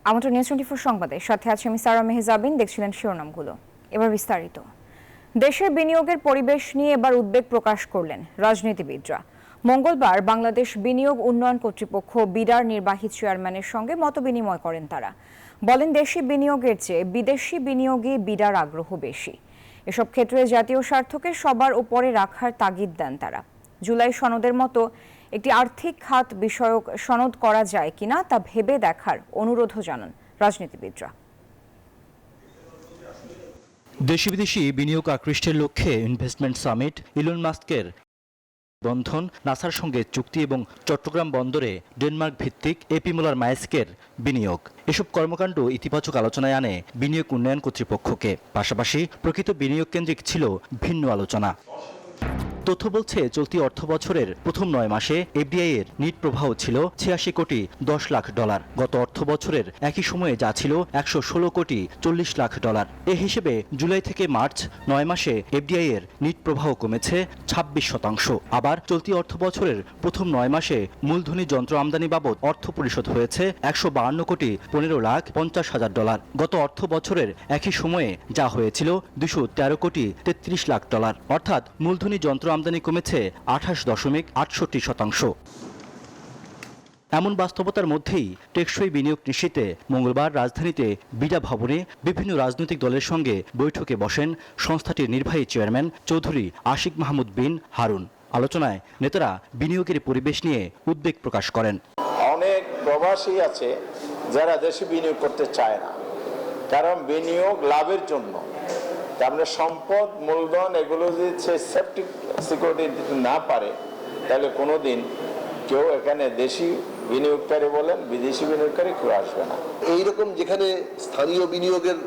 আমন্ত্রণ নিউজ 24 সংবাদে সাথে আছি আমি সারা মেহজাবিন। দেখছিলেন শিরোনামগুলো, এবার বিস্তারিত। দেশের বিনিয়োগের পরিবেশ নিয়ে এবার উদ্বেগ প্রকাশ করলেন রাজনীতিবিদরা। মঙ্গলবার বাংলাদেশ বিনিয়োগ উন্নয়ন কর্তৃপক্ষ বিডার নির্বাহী চেয়ারম্যানের সঙ্গে মতবিনিময় করেন তারা। বলেন, দেশি বিনিয়োগের চেয়ে বিদেশি বিনিয়োগে বিডার আগ্রহ বেশি। এসব ক্ষেত্রে জাতীয় স্বার্থকে সবার উপরে রাখার তাগিদ দেন তারা। জুলাই সনদের মতো একটি আর্থিক খাত বিষয়ক সনদ করা যায় কিনা তা ভেবে দেখার অনুরোধও জানান রাজনীতিবিদরা। দেশি বিদেশি বিনিয়োগ আকৃষ্টের লক্ষ্যে ইনভেস্টমেন্ট সামিট, ইলন মাস্কের বন্ধন, নাসার সঙ্গে চুক্তি এবং চট্টগ্রাম বন্দরে ডেনমার্ক ভিত্তিক এপি মুলার মায়েস্কের বিনিয়োগ, এসব কর্মকাণ্ড ইতিবাচক আলোচনায় আনে বিনিয়োগ উন্নয়ন কর্তৃপক্ষকে। পাশাপাশি প্রকৃত বিনিয়োগ কেন্দ্রিক ছিল ভিন্ন আলোচনা। তথ্য বলছে, চলতি অর্থ বছরের প্রথম 9 মাসে এফডিআই এর নিট প্রবাহ ছিল 86 কোটি 10 লাখ ডলার। গত অর্থ বছরের একই সময়ে যা ছিল 116 কোটি 40 লাখ ডলার। এ হিসেবে জুলাই থেকে মার্চ 9 মাসে এফডিআই এর নিট প্রবাহ কমেছে 26%। আবার চলতি অর্থ বছরের প্রথম 9 মাসে মূলধনী যন্ত্র আমদানি বাবদ অর্থ পরিশোধ হয়েছে 152 কোটি 15 লাখ 50 হাজার ডলার। গত অর্থ বছরের একই সময়ে যা হয়েছিল 213 কোটি 33 লাখ ডলার। অর্থাৎ মূলধনী যন্ত্র আমদানি কমেছে 28.68%। এমন বাস্তবতার মধ্যেই টেকসই বিনিয়োগ নিশ্চিতে মঙ্গলবার রাজধানীতে বিডা ভবনে বিভিন্ন রাজনৈতিক দলের সঙ্গে বৈঠকে বসেন সংস্থাটির নির্বাহী চেয়ারম্যান চৌধুরী আশিক মাহমুদ বিন হারুন। আলোচনায় নেতারা বিনিয়োগের পরিবেশ নিয়ে উদ্বেগ প্রকাশ করেন। অনেক প্রবাসী আছে যারা দেশে বিনিয়োগ করতে চায় না, কারণ বিনিয়োগ লাভের জন্য। আমরা সম্পদ, মূলধন এগুলো যদি সেফটি সিকিউরিটি দিতে না পারে, তাহলে কোনোদিন কেউ এখানে দেশি বিনিয়োগকারী বলেন বিদেশি বিনিয়োগকারী কেউ আসবে না। এইরকম যেখানে স্থানীয় বিনিয়োগের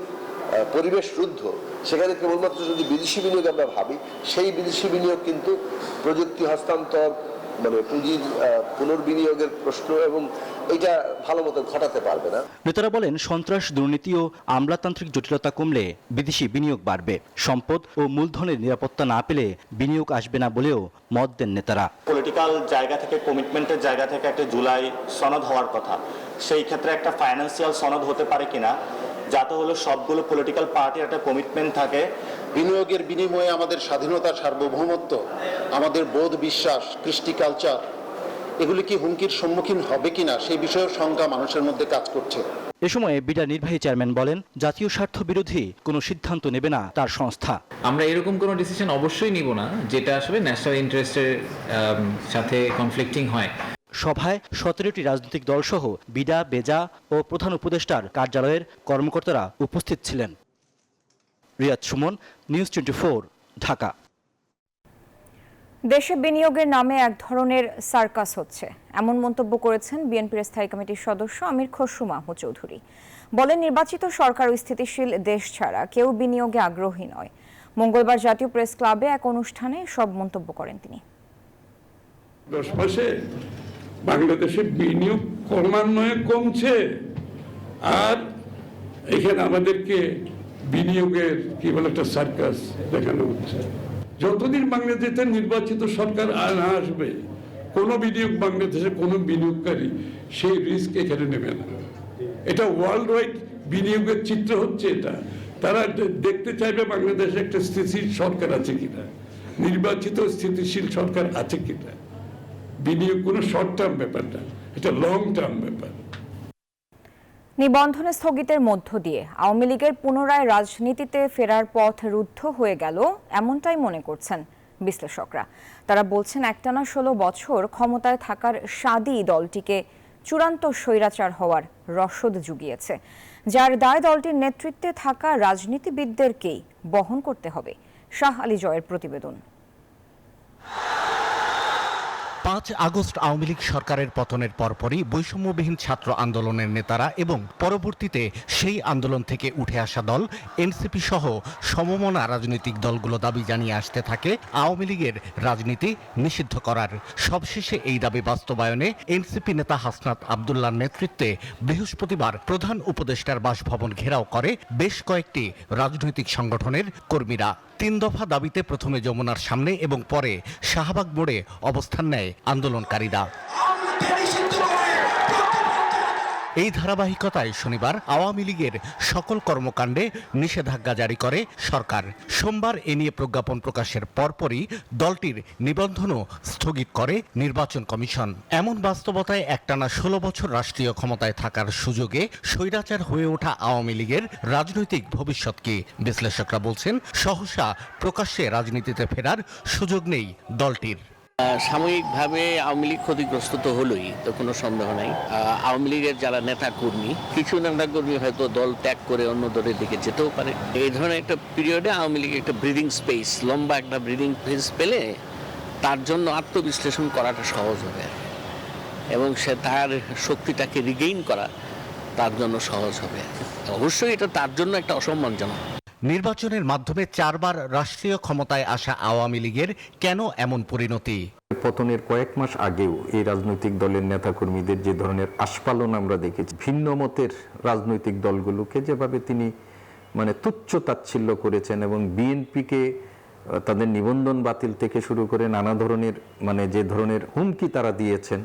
পরিবেশ রুদ্ধ, সেখানে কেবলমাত্র যদি বিদেশি বিনিয়োগ আমরা ভাবি, সেই বিদেশি বিনিয়োগ কিন্তু প্রযুক্তি হস্তান্তর, মানে পুঁজির পুনর্বিনিয়োগের প্রশ্ন এবং এটা ভালো মতো ঘটাতে পারবে না। নেতারা বলেন, সন্ত্রাস, দুর্নীতি ও আমলাতান্ত্রিক জটিলতা কমলে বিদেশি বিনিয়োগ বাড়বে। সম্পদ ও মূলধনের নিরাপত্তা না পেলে বিনিয়োগ আসবে না বলেও মত দেন নেতারা। পলিটিক্যাল জায়গা থেকে, কমিটমেন্টের জায়গা থেকে একটা জুলাই সনদ হওয়ার কথা, সেই ক্ষেত্রে একটা ফাইন্যান্সিয়াল সনদ হতে পারে কিনা, যাতে হলো সবগুলো পলিটিক্যাল পার্টির একটা কমিটমেন্ট থাকে। বিনিয়োগের বিনিময়ে আমাদের স্বাধীনতা, সার্বভৌমত্ব, আমাদের বোধ, বিশ্বাস, কৃষ্টি, কালচার এগুলি কি হুমকির সম্মুখীন হবে কিনা সেই বিষয়ে শঙ্কা মানুষের মধ্যে কাজ করছে। এ সময় বিডা নির্বাহী চেয়ারম্যান বলেন, জাতীয় স্বার্থ বিরোধী কোনো সিদ্ধান্ত নেবে না তার সংস্থা। আমরা এরকম কোনো ডিসিশন অবশ্যই নিব না যেটা আসলে ন্যাশনাল ইন্টারেস্টের সাথে কনফ্লিক্টিং হয়। সভায় 17টি রাজনৈতিক দলসহ বিডা, বেজা ও প্রধান উপদেষ্টার কার্যালয়ের কর্মকর্তারা উপস্থিত ছিলেন। রিয়াদ সুমন, নিউজ 24, ঢাকা। দেশে বিনিয়োগের নামে এক ধরনের সার্কাস হচ্ছে, এমন মন্তব্য করেছেন বিএনপির স্থায়ী কমিটির সদস্য আমির খসরু মাহমুদ চৌধুরী। বলেন, নির্বাচিত সরকার ও স্থিতিশীল দেশ ছাড়া কেউ বিনিয়োগে আগ্রহী নয়। মঙ্গলবার জাতীয় প্রেস ক্লাবে এক অনুষ্ঠানে সব মন্তব্য করেন তিনি। 10 মাসে বাংলাদেশে বিনিয়োগ ক্রমান্বয়ে কমছে, আর এখানে আমাদেরকে বিনিয়োগের কি বলে একটা সার্কাস দেখানো হচ্ছে। যতদিন বাংলাদেশে নির্বাচিত সরকার না আসবে, কোনো বিনিয়োগ, বাংলাদেশে কোনো বিনিয়োগকারী সেই রিস্ক এখানে নেবে না। এটা ওয়ার্ল্ড ওয়াইড বিনিয়োগের চিত্র হচ্ছে এটা। তারা দেখতে চাইবে বাংলাদেশে একটা স্থিতিশীল সরকার আছে কিনা, নির্বাচিত স্থিতিশীল সরকার আছে কিনা। বিনিয়োগ কোনো শর্ট টার্ম ব্যাপার না, এটা লং টার্ম ব্যাপার। নিবন্ধন স্থগিতের মধ্য দিয়ে আওয়ামী লীগের পুনরায় রাজনীতিতে ফেরার পথ রুদ্ধ হয়ে গেল, এমনটাই মনে করছেন বিশ্লেষকরা। তারা বলছেন, একটানা 16 বছর ক্ষমতায় থাকার স্বাদই দলটিকে চূড়ান্ত স্বৈরাচার হওয়ার রসদ জুগিয়েছে, যার দায় দলটির নেতৃত্বে থাকা রাজনীতিবিদদেরকেই বহন করতে হবে। শাহ আলী জয়ের প্রতিবেদন। 5 আগস্ট আওয়ামী লীগ সরকারের পতনের পরপরই বৈষম্যবিহীন ছাত্র আন্দোলনের নেতারা এবং পরবর্তীতে সেই আন্দোলন থেকে উঠে আসা দল এনসিপি সহ সমমনা রাজনৈতিক দলগুলো দাবি জানিয়ে আসতে থাকে আওয়ামী লীগের রাজনীতি নিষিদ্ধ করার। সবশেষে এই দাবি বাস্তবায়নে এনসিপি নেতা হাসনাত আব্দুল্লাহর নেতৃত্বে বৃহস্পতিবার প্রধান উপদেষ্টার বাসভবন ঘেরাও করে বেশ কয়েকটি রাজনৈতিক সংগঠনের কর্মীরা। 3 দফা দাবিতে প্রথমে যমুনার সামনে এবং পরে শাহবাগ মোড়ে অবস্থান নেয় আন্দোলনকারীরা। এই ধারাবাহিকতায় শনিবার আওয়ামী লীগের সকল কর্মকাণ্ডে নিষেধাজ্ঞা জারি করে সরকার। সোমবার এ নিয়ে প্রজ্ঞাপন প্রকাশের পরপরই দলটির নিবন্ধনও স্থগিত করে নির্বাচন কমিশন। এমন বাস্তবতায় একটানা 16 বছর রাষ্ট্রীয় ক্ষমতায় থাকার সুযোগে স্বৈরাচার হয়ে ওঠা আওয়ামী লীগের রাজনৈতিক ভবিষ্যৎ কি? বিশ্লেষকরা বলছেন, সহসা প্রকাশ্যে রাজনীতিতে ফেরার সুযোগ নেই দলটির। সাময়িকভাবে আওয়ামী লীগ ক্ষতিগ্রস্ত তো হলোই, তো কোনো সন্দেহ নাই। আওয়ামী লীগের যারা নেতা কর্মী, কিছু নেতা কর্মী হয়তো দল ত্যাগ করে অন্য দলের দিকে যেতেও পারে। এই ধরনের একটা পিরিয়ডে আওয়ামী লীগ একটা ব্রিদিং স্পেস, লম্বা একটা ব্রিদিং স্পেস পেলে তার জন্য আত্মবিশ্লেষণ করাটা সহজ হবে এবং সে তার শক্তিটাকে রিগেইন করা তার জন্য সহজ হবে। অবশ্যই এটা তার জন্য একটা অসম্মানজনক। নির্বাচনের মাধ্যমে 4 বার রাষ্ট্রীয় ক্ষমতায় আসা আওয়ামী লীগের কেন এমন পরিণতি? পতনের কয়েক মাস আগেও এই রাজনৈতিক দলের নেতাকর্মীদের যে ধরনের আস্ফালন আমরা দেখেছি, ভিন্ন মতের রাজনৈতিক দলগুলোকে যেভাবে তিনি তুচ্ছ তাচ্ছিল্য করেছেন এবং বিএনপিকে তাদের নিবন্ধন বাতিল থেকে শুরু করে নানা ধরনের যে ধরনের হুমকি তারা দিয়েছেন,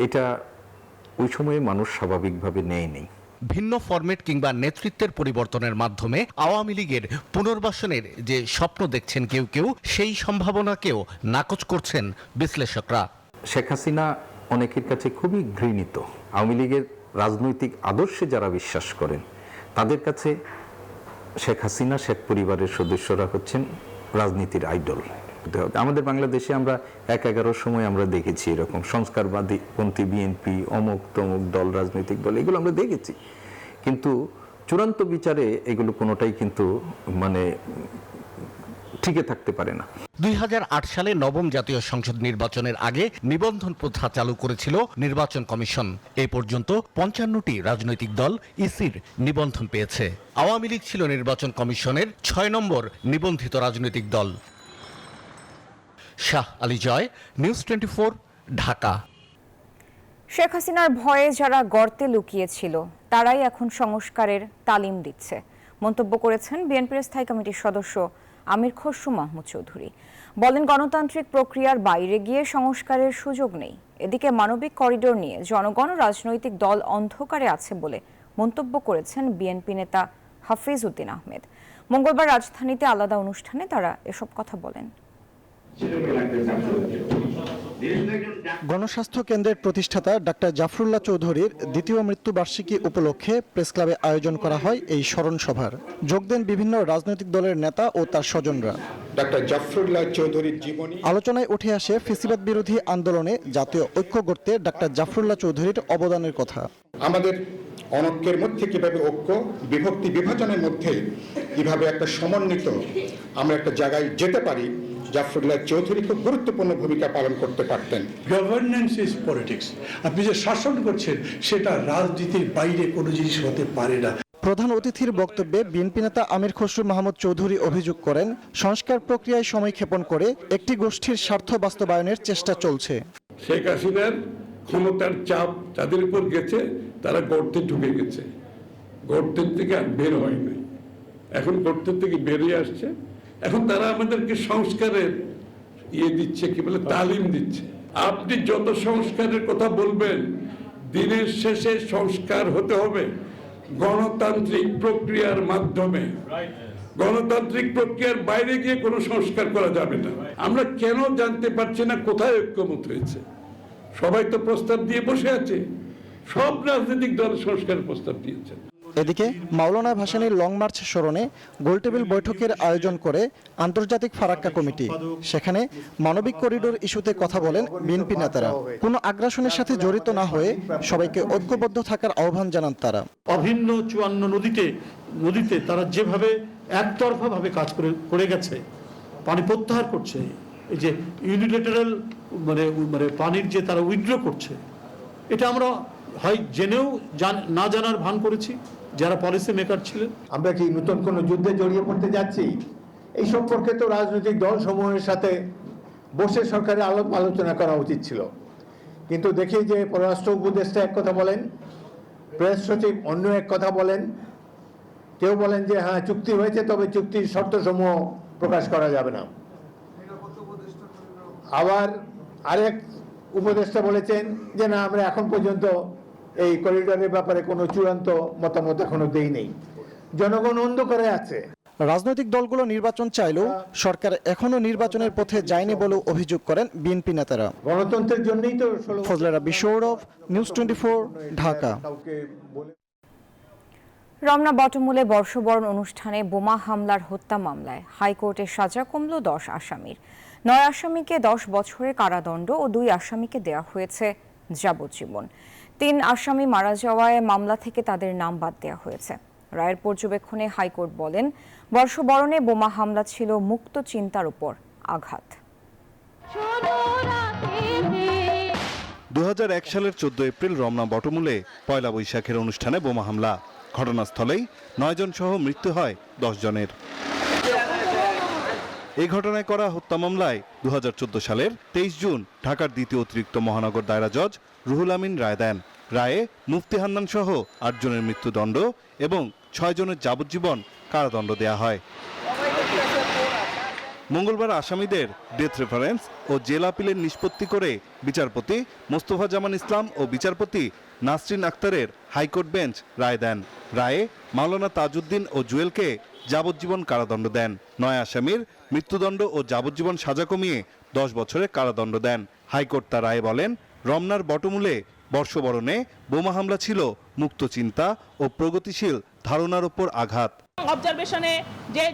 এটা ওই সময়ে মানুষ স্বাভাবিকভাবে নেয়নি। ভিন্ন ফরম্যাট কিংবা নেতৃত্বের পরিবর্তনের মাধ্যমে আওয়ামী লীগের পুনর্বাসনের যে স্বপ্ন দেখছেন কেউ কেউ, সেই সম্ভাবনাকেও নাকচ করছেন বিশ্লেষকরা। শেখ হাসিনা অনেকের কাছে খুবই ঘৃণিত। আওয়ামী লীগের রাজনৈতিক আদর্শে যারা বিশ্বাস করেন তাদের কাছে শেখ হাসিনা, শেখ পরিবারের সদস্যরা হচ্ছেন রাজনীতির আইডল। আমাদের বাংলাদেশে আমরা 11 সময় আমরা দেখেছি এরকম সংস্কারবাদী পন্থী বিএনপি, অমুক তমুক দল, রাজনৈতিক দল, এগুলো আমরা দেখেছি, কিন্তু চূড়ান্ত বিচারে এগুলো কোনোটাই কিন্তু টিকে থাকতে পারে না। 2008 সালে নবম জাতীয় সংসদ নির্বাচনের আগে নিবন্ধন প্রথা চালু করেছিল নির্বাচন কমিশন। এ পর্যন্ত 55টি রাজনৈতিক দল ইসির নিবন্ধন পেয়েছে। আওয়ামী লীগ ছিল নির্বাচন কমিশনের 6 নম্বর নিবন্ধিত রাজনৈতিক দল। শাহ আলী জয়, নিউজ 24, ঢাকা। শেখ হাসিনার ভয়ে যারা গর্তে লুকিয়েছিল তারাই এখন সংস্কারের তালিম দিচ্ছে, মন্তব্য করেছেন বিএনপির স্থায়ী কমিটির সদস্য আমির খসরু মাহমুদ চৌধুরী। বলেন, গণতান্ত্রিক প্রক্রিয়ার বাইরে গিয়ে সংস্কারের সুযোগ নেই। এদিকে মানবিক করিডোর নিয়ে জনগণ ও রাজনৈতিক দল অন্ধকারে আছে বলে মন্তব্য করেছেন বিএনপি নেতা হাফিজ উদ্দিন আহমেদ। মঙ্গলবার রাজধানীতে আলাদা অনুষ্ঠানে তারা এসব কথা বলেন। গণস্বাস্থ্য কেন্দ্রের প্রতিষ্ঠাতা ডাক্তার জাফরুল্লাহ চৌধুরীর দ্বিতীয় মৃত্যুবার্ষিকী উপলক্ষে প্রেসক্লাবে আয়োজন করা হয় এই স্মরণ সভার। যোগ দেন বিভিন্ন রাজনৈতিক দলের নেতা ও তার স্বজনরা। ডাক্তার জাফরুল্লাহ চৌধুরীর জীবনী আলোচনায় উঠে আসে ফ্যাসিবাদ বিরোধী আন্দোলনে জাতীয় ঐক্য গড়তে ডাক্তার জাফরুল্লাহ চৌধুরীর অবদানের কথা। আমাদের অনৈক্যের মধ্যে কিভাবে ঐক্য, বিভক্তি বিভাজনের মধ্যে কিভাবে একটা সমন্বিত আমরা একটা জায়গায় যেতে পারি, জাফরুল্লাহ চৌধুরী খুব গুরুত্বপূর্ণ ভূমিকা পালন করতে পারতেন। Governance is politics. আপনি যে শাসন করছেন সেটা রাজনীতির বাইরে কোনো জিনিস হতে পারে না। প্রধান অতিথির বক্তব্যে বিএনপি নেতা আমির খসরু মাহমুদ চৌধুরী অভিযোগ করেন, সংস্কার প্রক্রিয়ায় সময় ক্ষেপণ করে একটি গোষ্ঠীর স্বার্থ বাস্তবায়নের চেষ্টা চলছে। শেখ হাসিনার ক্ষমতার চাপ তাদের উপর গেছে, তারা গর্তে ঢুকে গেছে, গর্তের থেকে আর বের হয় নাই, এখন গর্তের থেকে বেরিয়ে আসছে। এখন তারা আমাদেরকে সংস্কারের দিচ্ছে, কি বলে, তালিম দিচ্ছে। আপনি যত সংস্কারের কথা বলবেন, দিনের শেষে সংস্কার হতে হবে গণতান্ত্রিক প্রক্রিয়ার মাধ্যমে। গণতান্ত্রিক প্রক্রিয়ার বাইরে গিয়ে কোনো সংস্কার করা যাবে না। আমরা কেন জানতে পারছি না কোথায় ঐক্যমত হয়েছে? সবাই তো প্রস্তাব দিয়ে বসে আছে, সব রাজনৈতিক দল সংস্কারের প্রস্তাব দিয়েছেন। এদিকে মাওলানা ভাসানীর লং মার্চ স্মরণে গোলটেবিল বৈঠকের আয়োজন করে আন্তর্জাতিক ফারাক্কা কমিটি। সেখানে মানবিক করিডোর ইস্যুতে কথা বলেন বিএনপি নেতারা। কোনো আগ্রাসনের সাথে জড়িত না হয়ে সবাইকে ঐক্যবদ্ধ থাকার আহ্বান জানান তারা। অভিন্ন 54 নদীতে তারা যেভাবে একতরফা ভাবে কাজ করে গেছে, পানি প্রত্যাহার করছে, এই যে ইউনিলেটারাল পানির যে তারা উইথড্র করছে, এটা আমরা হয় জেনেও না জানার ভান করেছি যারা পলিসি মেকার ছিলেন। আমরা কি নতুন কোনো যুদ্ধে জড়িয়ে পড়তে যাচ্ছি? এই সম্পর্কে তো রাজনৈতিক দল সমূহের সাথে বসে সরকারের আলোচনা করা উচিত ছিল। কিন্তু দেখি যে পররাষ্ট্র উপদেষ্টা এক কথা বলেন, প্রেস সচিব অন্য এক কথা বলেন, কেউ বলেন যে হ্যাঁ চুক্তি হয়েছে, তবে চুক্তির শর্তসমূহ প্রকাশ করা যাবে না। আবার আরেক উপদেষ্টা বলেছেন যে না, আমরা এখন পর্যন্ত এই করিডোরের ব্যাপারে কোনো চূড়ান্ত মতামত এখনো দেই নেই। জনগণ অন্ধকারে আছে। রাজনৈতিক দলগুলো নির্বাচন চাইলেও সরকার এখনো নির্বাচনের পথে যায়নি বলেও অভিযোগ করেন বিএনপি নেতারা। গণতন্ত্রের জন্যই তো ফজলে রাব্বি সৌরভ, নিউজ 24, ঢাকা। রমনা বটমূলে বর্ষবরণ অনুষ্ঠানে বোমা হামলার হত্যা মামলায় হাইকোর্টের সাজা কমল 10 আসামির। 9 আসামিকে 10 বছরের কারাদণ্ড ও 2 আসামিকে দেওয়া হয়েছে যাবজ্জীবন। 3 আসামি মারা যাওয়ায় মামলা থেকে তাদের নাম বাদ দেওয়া হয়েছে। রায়ের পর্যবেক্ষণে হাইকোর্ট বলেন, বর্ষবরণে বোমা হামলা ছিল মুক্ত চিন্তার উপর আঘাত। 2001 সালের 14 এপ্রিল রমনা বটমূলে পয়লা বৈশাখের অনুষ্ঠানে বোমা হামলা। ঘটনাস্থলেই 9 জন সহ মৃত্যু হয় 10 জনের। এই ঘটনায় করা হত্যা মামলায় 2014 সালের 23 জুন ঢাকার দ্বিতীয় অতিরিক্ত মহানগর দায়রা জজ রুহুল আমিন রায় দেন। রায়ে মুফতি হান্নান সহ 8 জনের মৃত্যুদণ্ড এবং 6 জনের যাবজ্জীবন কারাদণ্ড দেয়া হয়। মঙ্গলবার আসামিদের ডেথ রেফারেন্স ও জেল আপিলের নিষ্পত্তি করে বিচারপতি মোস্তফা জামান ইসলাম ও বিচারপতি নাসরিন আক্তারের হাইকোর্ট বেঞ্চ রায় দেন। রায়ে মাওলানা তাজউদ্দিন ও জুয়েলকে যাবজ্জীবন কারাদণ্ড দেন। 9 আসামির মৃত্যুদণ্ড ও যাবজ্জীবন সাজা কমিয়ে 10 বছরের কারাদণ্ড দেন। হাইকোর্ট তার রায়ে বলেন, রমনার বটমূলে বর্ষবরণে বোমা হামলা ছিল মুক্ত চিন্তা ও প্রগতিশীল ধারণার উপর আঘাত। অবজারভেশনে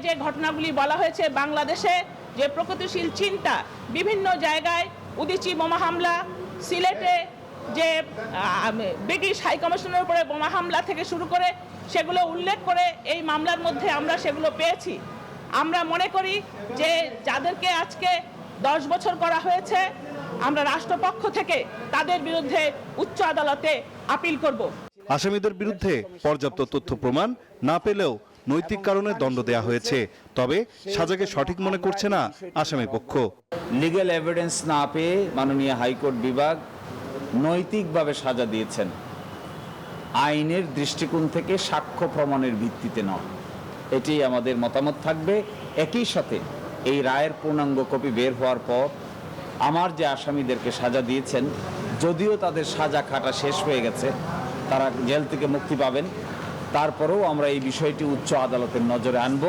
যে ঘটনাগুলি বলা হয়েছে, বাংলাদেশে যে প্রগতিশীল চিন্তা, বিভিন্ন জায়গায় উদীচী বোমা হামলা, সিলেটে যে ব্রিটিশ হাইকমিশনের উপরে বোমা হামলা থেকে শুরু করে সেগুলো উল্লেখ করে এই মামলার মধ্যে আমরা সেগুলো পেয়েছি। আমরা মনে করি যে যাদেরকে আজকে 10 বছর করা হয়েছে, আমরা রাষ্ট্রপক্ষ থেকে তাদের বিরুদ্ধে উচ্চ আদালতে আপিল করব। আসামিদের বিরুদ্ধে পর্যাপ্ত তথ্য প্রমাণ না পেলেও নৈতিক কারণে দণ্ড দেয়া হয়েছে। তবে সাজাকে সঠিক মনে করছে না আসামি পক্ষ। লিগ্যাল এভিডেন্স না পেয়ে মাননীয় হাইকোর্ট বিভাগ নৈতিকভাবে সাজা দিয়েছেন, আইনের দৃষ্টিকোণ থেকে সাক্ষ্য প্রমাণের ভিত্তিতে নয়। এটি আমাদের মতামত থাকবে। একই সাথে এই রায়ের পূর্ণাঙ্গ কপি বের হওয়ার পর আমার যে আসামিদেরকে সাজা দিয়েছেন, যদিও তাদের সাজা খাটা শেষ হয়ে গেছে, তারা জেল থেকে মুক্তি পাবেন, তারপরেও আমরা এই বিষয়টি উচ্চ আদালতের নজরে আনব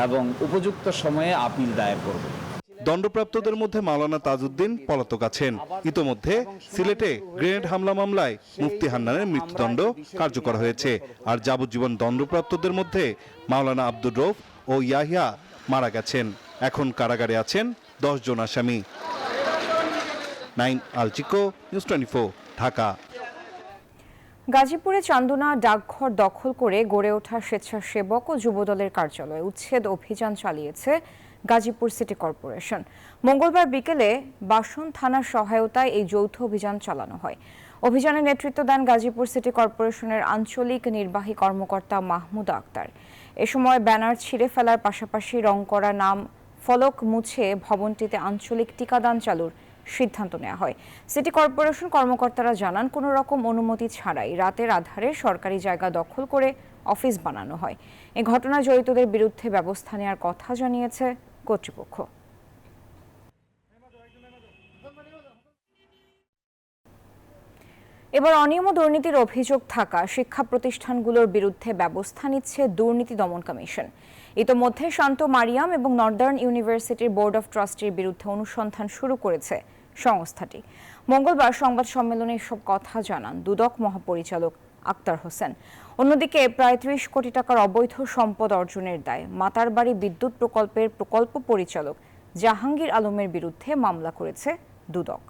এবং উপযুক্ত সময়ে আপিল দায়ের করব। দণ্ডপ্রাপ্তদের মধ্যে মাওলানা তাজউদ্দিন পলাতক আছেন। ইতোমধ্যে সিলেটে গ্রেনেড হামলা মামলায় মুফতি হান্নানের মৃত্যুদণ্ড কার্যকর হয়েছে। আর যাবজ্জীবন দণ্ডপ্রাপ্তদের মধ্যে মাওলানা আব্দুর রউফ ও ইয়াহিয়া মারা গেছেন। এখন কারাগারে আছেন 10 জন আসামি। নাইম আলচিকো, নিউজ 24, ঢাকা। গাজীপুরে চান্দনা ডাকঘর দখল করে গড়ে ওঠা স্বেচ্ছাসেবক ও যুবদলের কার্যালয় উচ্ছেদ অভিযান চালিয়েছে গাজীপুর সিটি কর্পোরেশন। মঙ্গলবার বিকেলে বাসন থানার সহায়তায় এই যৌথ অভিযান চালানো হয়। অভিযানে নেতৃত্ব দেন গাজীপুর সিটি কর্পোরেশনের আঞ্চলিক নির্বাহী কর্মকর্তা মাহমুদ আক্তার। এ সময় ব্যানার ছিঁড়ে ফেলার পাশাপাশি রং করা নাম ফলক মুছে ভবনটিতে আঞ্চলিক টিকাদান চালুর সিদ্ধান্ত নেওয়া হয়। সিটি কর্পোরেশন কর্মকর্তারা জানান, কোনো রকম অনুমতি ছাড়াই রাতের আধারে সরকারি জায়গা দখল করে অফিস বানানো হয়। এই ঘটনায় জড়িতদের বিরুদ্ধে ব্যবস্থা নেওয়ার কথা জানিয়েছে কর্তৃপক্ষ। এবার অনিয়ম দুর্নীতির অভিযোগ থাকা শিক্ষা প্রতিষ্ঠানগুলোর বিরুদ্ধে ব্যবস্থা নিচ্ছে দুর্নীতি দমন কমিশন। ইতোমধ্যে শান্ত মারিয়াম এবং নর্দার্ন ইউনিভার্সিটির বোর্ড অফ ট্রাস্টির বিরুদ্ধে অনুসন্ধান শুরু করেছে সংস্থাটি। মঙ্গলবার সংবাদ সম্মেলনে এসব কথা জানান দুদক মহাপরিচালক আক্তার হোসেন। অন্যদিকে প্রায় 30 কোটি টাকার অবৈধ সম্পদ অর্জনের দায়ে মাতারবাড়ি বিদ্যুৎ প্রকল্পের প্রকল্প পরিচালক জাহাঙ্গীর আলমের বিরুদ্ধে মামলা করেছে দুদক।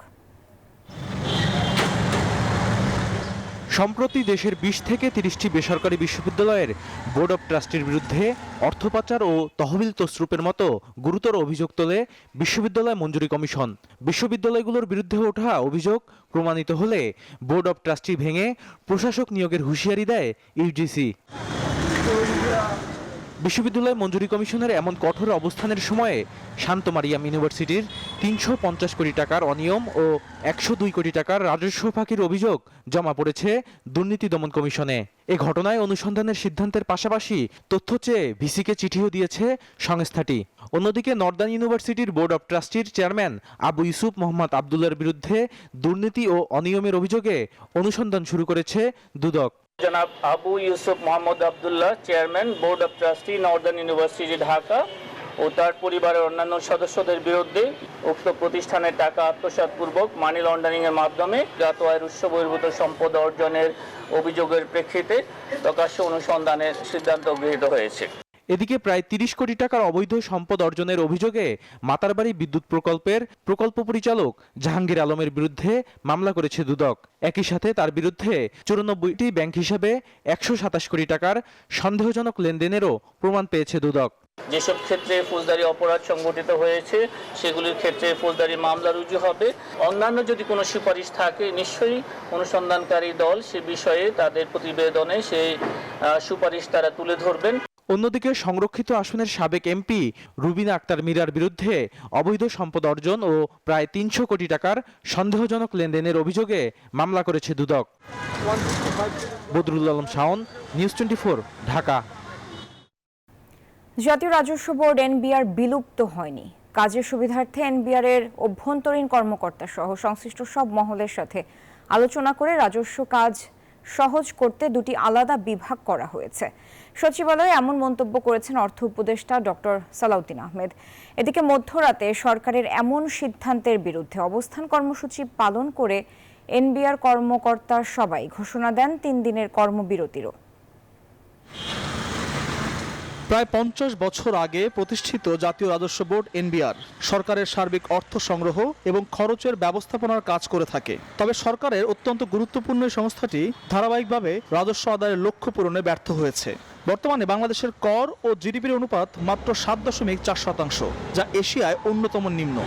সম্প্রতি দেশের 20 থেকে 30টি বেসরকারি বিশ্ববিদ্যালয়ের বোর্ড অব ট্রাস্টির বিরুদ্ধে অর্থ পাচার ও তহবিল তছরূপের মতো গুরুতর অভিযোগ তোলে বিশ্ববিদ্যালয় মঞ্জুরি কমিশন। বিশ্ববিদ্যালয়গুলোর বিরুদ্ধে ওঠা অভিযোগ প্রমাণিত হলে বোর্ড অব ট্রাস্টি ভেঙে প্রশাসক নিয়োগের হুঁশিয়ারি দেয় ইউজিসি। বিশ্ববিদ্যালয় মঞ্জুরি কমিশনের এমন কঠোর অবস্থানের সময়ে শান্ত মারিয়াম ইউনিভার্সিটির ৩৫০ কোটি টাকার অনিয়ম ও ১০২ কোটি টাকার রাজস্ব ফাঁকির অভিযোগ জমা পড়েছে দুর্নীতি দমন কমিশনে। এ ঘটনায় অনুসন্ধানের সিদ্ধান্তের পাশাপাশি তথ্য চেয়ে ভিসিকে চিঠিও দিয়েছে সংস্থাটি। অন্যদিকে নর্দার্ন ইউনিভার্সিটির বোর্ড অব ট্রাস্টির চেয়ারম্যান আবু ইউসুফ মোহাম্মদ আবদুল্লার বিরুদ্ধে দুর্নীতি ও অনিয়মের অভিযোগে অনুসন্ধান শুরু করেছে দুদক। জনাব Abu Yusuf Mohammad Abdullah, chairman board of trustee Northern University Dhaka ও তার পরিবারের অন্যান্য সদস্যদের বিরুদ্ধে উক্ত প্রতিষ্ঠানের টাকা আত্মসাৎপূর্বক মানি লন্ডারিং এর মাধ্যমে জ্ঞাত আয়ের উৎস বহির্ভূত সম্পদ অর্জনের অভিযোগের প্রেক্ষিতে প্রকাশ্য অনুসন্ধানের সিদ্ধান্ত গৃহীত হয়েছে। এদিকে প্রায় ৩০ কোটি টাকার অবৈধ সম্পদ অর্জনের অভিযোগে মাতারবাড়ি বিদ্যুৎ প্রকল্পের প্রকল্প পরিচালক জাহাঙ্গীর আলমের বিরুদ্ধে মামলা করেছে দুদক। একই সাথে তার বিরুদ্ধে 94টি ব্যাংক হিসাবে ১২৭ কোটি টাকার সন্দেহজনক লেনদেনেরও প্রমাণ পেয়েছে দুদক। যেসব ক্ষেত্রে ফৌজদারি অপরাধ সংঘটিত হয়েছে সেগুলির ক্ষেত্রে ফৌজদারি মামলা রুজু হবে। অন্যান্য যদি কোনো সুপারিশ থাকে নিশ্চয়ই অনুসন্ধানকারী দল সে বিষয়ে তাদের প্রতিবেদনে সেই সুপারিশ তারা তুলে ধরবেন। অন্যদিকে সংরক্ষিত আসনের সাবেক এমপি রুবিনা আক্তার মীরার বিরুদ্ধে অবৈধ সম্পদ অর্জন ও প্রায় ৩০০ কোটি টাকার সন্দেহজনক লেনদেনের অভিযোগে মামলা করেছে দুদক। বদরুল আলম শাওন, নিউজ 24, ঢাকা। জাতীয় রাজস্ব বোর্ড এনবিআর বিলুপ্ত হয়নি। কাজের সুবিধার্থে এনবিআর এর অভ্যন্তরীণ কর্মকর্তা সহ সংশ্লিষ্ট সব মহলের সাথে আলোচনা করে রাজস্ব কাজ সহজ করতে দুটি আলাদা বিভাগ করা হয়েছে। সচিবালয়ে এমন মন্তব্য করেছেন অর্থ উপদেষ্টা ডক্টর সালাউদ্দিন আহমেদ। এদিকে মধ্যরাতে সরকারের এমন সিদ্ধান্তের বিরুদ্ধে অবস্থান কর্মসূচি পালন করে এনবিআর কর্মকর্তা সবাই ঘোষণা দেন ৩ দিনের কর্মবিরতিরও। প্রায় ৫০ বছর আগে প্রতিষ্ঠিত জাতীয় রাজস্ব বোর্ড এনবিআর সরকারের সার্বিক অর্থ সংগ্রহ এবং খরচের ব্যবস্থাপনার কাজ করে থাকে। তবে সরকারের অত্যন্ত গুরুত্বপূর্ণ এই সংস্থাটি ধারাবাহিকভাবে রাজস্ব আদায়ের লক্ষ্য পূরণে ব্যর্থ হয়েছে। বর্তমানে বাংলাদেশের কর ও জিডিপির অনুপাত মাত্র ৭.৪%, যা এশিয়ায় অন্যতম নিম্ন।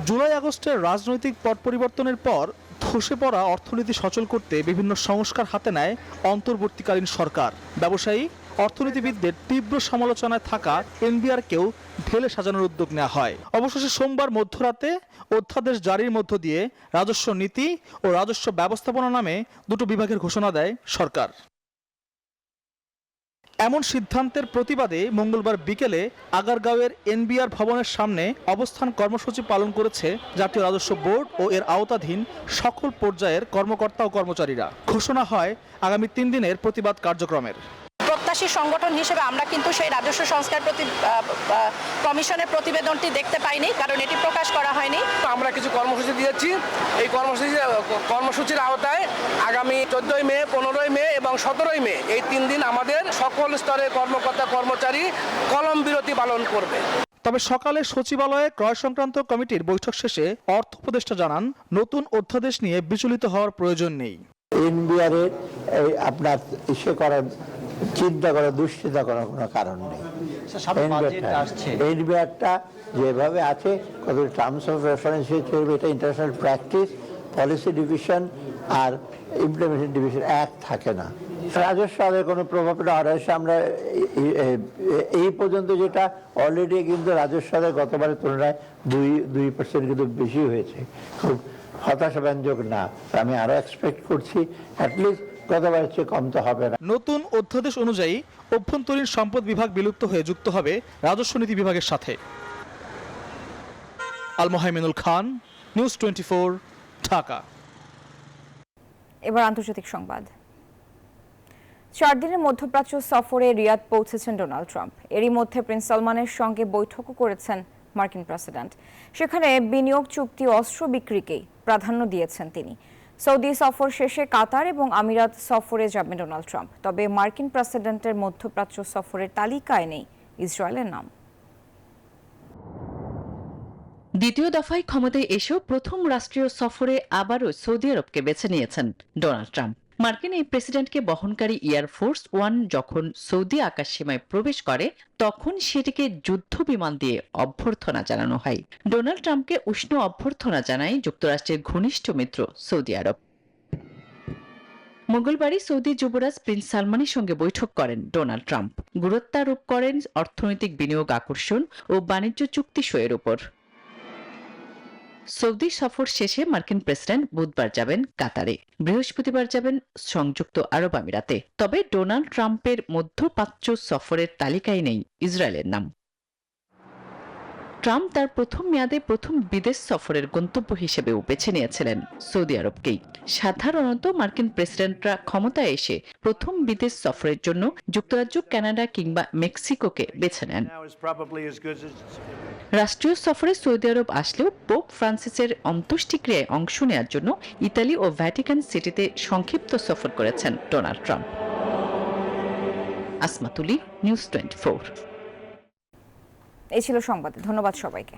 জুলাই আগস্টের রাজনৈতিক পট পরিবর্তনের পর ধসে পড়া অর্থনীতি সচল করতে বিভিন্ন সংস্কার হাতে নেয় অন্তর্বর্তীকালীন সরকার। ব্যবসায়ী, অর্থনীতিবিদদের তীব্র সমালোচনায় থাকা এনবিআরকেও ঢেলে সাজানোর উদ্যোগ নেওয়া হয়। অবশেষে সোমবার মধ্যরাতে অধ্যাদেশ জারির মধ্য দিয়ে রাজস্ব নীতি ও রাজস্ব ব্যবস্থাপনা নামে দুটো বিভাগের ঘোষণা দেয় সরকার। এমন সিদ্ধান্তের প্রতিবাদে মঙ্গলবার বিকেলে আগারগাঁওয়ের এনবিআর ভবনের সামনে অবস্থান কর্মসূচি পালন করেছে জাতীয় রাজস্ব বোর্ড ও এর আওতাধীন সকল পর্যায়ের কর্মকর্তা ও কর্মচারীরা। ঘোষণা হয় আগামী 3 দিনের প্রতিবাদ কার্যক্রমের। প্রত্যাশী সংগঠন হিসেবে আমরা কিন্তু সেই রাজস্ব সংস্কার কমিশনের প্রতিবেদনটি দেখতে পাইনি, কারণ এটি প্রকাশ করা হয়নি। আমরা কিছু কর্মসূচি দিয়েছি। এই কর্মসূচির আওতায় আগামী 14ই মে, 15ই মে এবং 17ই মে এই 3 দিন আমাদের সকল স্তরের কর্মকর্তা কর্মচারী কলম বিরতি পালন করবে। তবে সকালে সচিবালয়ে ক্রয় সংক্রান্ত কমিটির বৈঠক শেষে অর্থ উপদেষ্টা জানান, নতুন অধ্যাদেশ নিয়ে বিচলিত হওয়ার প্রয়োজন নেই। এনবিআর এর আপনার চিন্তা করার, দুশ্চিন্তা করার কোনো কারণ নেই। এনবিআরটা যেভাবে আছে, কত টার্মস অফ রেফারেন্স চলবে, এটা ইন্টারন্যাশনাল প্র্যাকটিস, পলিসি ডিভিশন আর ইমপ্লিমেন্টেশন ডিভিশন এক থাকে না। রাজস্ব আদায়ের কোনো প্রভাব না। রাজস্ব আমরা এই পর্যন্ত যেটা অলরেডি কিন্তু রাজস্ব আদায় গতবারের তুলনায় 2% কিন্তু বেশি হয়েছে। খুব হতাশাব্যঞ্জক না, আমি আরো এক্সপেক্ট করছি অ্যাটলিস্ট গতবারের চেয়ে কম তো হবে না। নতুন অধ্যাদেশ অনুযায়ী অভ্যন্তরীণ সম্পদ বিভাগ বিলুপ্ত হয়ে যুক্ত হবে রাজস্ব নীতি বিভাগের সাথে। আল মোহাইমিনুল খান, নিউজ 24, ঢাকা। এবার আন্তর্জাতিক সংবাদ। 4 দিনের মধ্যপ্রাচ্য সফরে রিয়াদ পৌঁছেছেন ডোনাল্ড ট্রাম্প। এরই মধ্যে প্রিন্স সালমানের সঙ্গে বৈঠকও করেছেন মার্কিন প্রেসিডেন্ট। সেখানে বিনিয়োগ চুক্তি, অস্ত্র বিক্রিকেই প্রাধান্য দিয়েছেন তিনি। সৌদি সফর শেষে কাতার এবং আমিরাত সফরে যাবেন ডোনাল্ড ট্রাম্প। তবে মার্কিন প্রেসিডেন্টের মধ্যপ্রাচ্য সফরের তালিকায় নেই ইসরায়েলের নাম। দ্বিতীয় দফায় ক্ষমতায় এসেও প্রথম রাষ্ট্রীয় সফরে আবারও সৌদি আরবকে বেছে নিয়েছেন ডোনাল্ড ট্রাম্প। মার্কিন এই প্রেসিডেন্টকে বহনকারী এয়ারফোর্স 1 যখন সৌদি আকাশসীমায় প্রবেশ করে তখন সেটিকে যুদ্ধ বিমান দিয়ে অভ্যর্থনা জানানো হয়। ডোনাল্ড ট্রাম্পকে উষ্ণ অভ্যর্থনা জানায় যুক্তরাষ্ট্রের ঘনিষ্ঠ মিত্র সৌদি আরব। মঙ্গলবারই সৌদি যুবরাজ প্রিন্স সালমানের সঙ্গে বৈঠক করেন ডোনাল্ড ট্রাম্প। গুরুত্বারোপ করেন অর্থনৈতিক বিনিয়োগ আকর্ষণ ও বাণিজ্য চুক্তি সইয়ের উপর। সৌদি সফর শেষে মার্কিন প্রেসিডেন্ট বুধবার যাবেন কাতারে, বৃহস্পতিবার যাবেন সংযুক্ত আরব আমিরাতে। তবে ডোনাল্ড ট্রাম্পের মধ্যপ্রাচ্য সফরের তালিকায় নেই ইসরায়েলের নাম। ট্রাম্প তার প্রথম মেয়াদে প্রথম বিদেশ সফরের গন্তব্য হিসেবেও বেছে নিয়েছিলেন সৌদি আরবকেই। সাধারণত মার্কিন প্রেসিডেন্টরা ক্ষমতায় এসে প্রথম বিদেশ সফরের জন্য যুক্তরাজ্য, কানাডা কিংবা মেক্সিকোকে বেছে নেন। রাষ্ট্রীয় সফরে সৌদি আরব আসলেও পোপ ফ্রান্সিসের অন্ত্যেষ্টিক্রিয়ায় অংশ নেওয়ার জন্য ইতালি ও ভ্যাটিকান সিটিতে সংক্ষিপ্ত সফর করেছেন ডোনাল্ড ট্রাম্প। আসমাতুলি, নিউজ 24। এই ছিল সংবাদ। ধন্যবাদ সবাইকে।